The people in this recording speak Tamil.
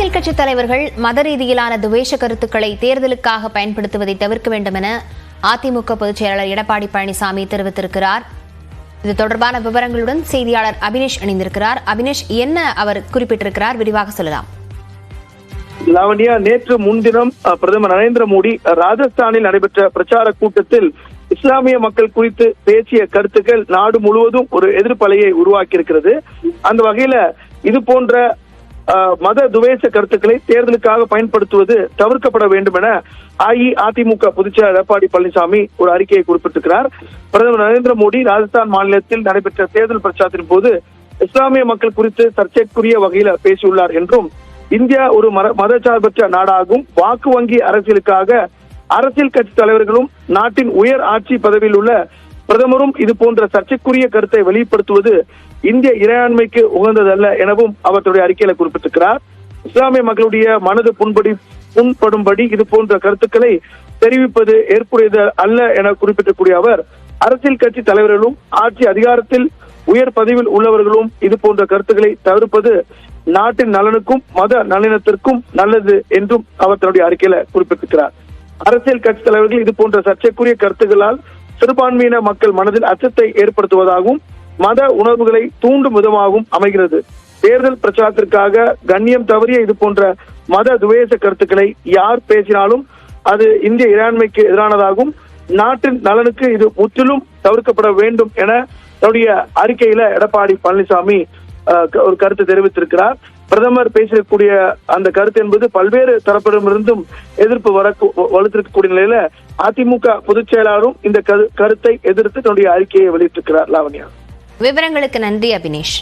அரசியல் கட்சித் தலைவர்கள் மத ரீதியிலான துவேஷ கருத்துக்களை தேர்தலுக்காக பயன்படுத்துவதை தவிர்க்க வேண்டும் என அதிமுக பொதுச் செயலாளர் எடப்பாடி பழனிசாமி தெரிவித்திருக்கிறார். இது தொடர்பான விவரங்களுடன் செய்தியாளர் அபினேஷ் இணைந்திருக்கிறார். அபினேஷ், என்ன அவர் குறிப்பிட்டிருக்கிறார், விரிவாக சொல்லலாம். லாவண்யா, நேற்று முன்தினம் பிரதமர் நரேந்திர மோடி ராஜஸ்தானில் நடைபெற்ற பிரச்சார கூட்டத்தில் இஸ்லாமிய மக்கள் குறித்து பேசிய கருத்துக்கள் நாடு முழுவதும் ஒரு எதிர்ப்பலையை உருவாக்கி இருக்கிறது. அந்த வகையில இது போன்ற மத துவேஷ கருத்துக்களை தேர்தலுக்காக பயன்படுத்துவது தவிர்க்கப்பட வேண்டும் என அஇஅதிமுக பொதுச்செயலாளர் எடப்பாடி பழனிசாமி ஒரு அறிக்கையை குறிப்பிட்டிருக்கிறார். பிரதமர் நரேந்திர மோடி ராஜஸ்தான் மாநிலத்தில் நடைபெற்ற தேர்தல் பிரச்சாரத்தின் போது இஸ்லாமிய மக்கள் குறித்து சர்ச்சைக்குரிய வகையில பேசியுள்ளார் என்றும், இந்தியா ஒரு மதச்சார்பற்ற நாடாகும், வாக்கு வங்கி அரசியலுக்காக அரசியல் கட்சி தலைவர்களும் நாட்டின் உயர் ஆட்சி பதவியில் உள்ள பிரதமரும் இது போன்ற சர்ச்சைக்குரிய கருத்தை வெளிப்படுத்துவது இந்திய இறையாண்மைக்கு உகந்ததல்ல எனவும் அவருடைய அறிக்கையில குறிப்பிட்டிருக்கிறார். இஸ்லாமிய மக்களுடைய மனது புண்படும்படி இது போன்ற கருத்துக்களை தெரிவிப்பது ஏற்புடையது அல்ல என குறிப்பிட்டக்கூடிய அவர், அரசியல் கட்சி தலைவர்களும் ஆட்சி அதிகாரத்தில் உயர் பதவியில் உள்ளவர்களும் இது போன்ற கருத்துக்களை தவிர்ப்பது நாட்டின் நலனுக்கும் மத நலனத்திற்கும் நல்லது என்றும் அவர் தன்னுடைய அறிக்கையில குறிப்பிட்டிருக்கிறார். அரசியல் கட்சி தலைவர்கள் இது போன்ற சர்ச்சைக்குரிய கருத்துக்களால் சிறுபான்மையின மக்கள் மனதில் அச்சத்தை ஏற்படுத்துவதாகவும் மத உணர்வுகளை தூண்டும் விதமாகவும் அமைகிறது. தேர்தல் பிரச்சாரத்திற்காக கண்ணியம் தவறிய இது போன்ற மத துவேஷ கருத்துக்களை யார் பேசினாலும் அது இந்திய இறையாண்மைக்கு எதிரானதாகவும் நாட்டின் நலனுக்கு இது முற்றிலும் தவிர்க்கப்பட வேண்டும் என தன்னுடைய அறிக்கையில எடப்பாடி பழனிசாமி ஒரு கருத்து தெரிவித்திருக்கிறார். பிரதமர் பேசக்கூடிய அந்த கருத்து என்பது பல்வேறு தரப்பிடமிருந்தும் எதிர்ப்பு வலுத்திருக்கக்கூடிய நிலையில அதிமுக பொதுச் செயலாளரும் இந்த கருத்தை எதிர்த்து தன்னுடைய அறிக்கையை வெளியிட்டிருக்கிறார். லாவண்யா, விவரங்களுக்கு நன்றி அபினேஷ்.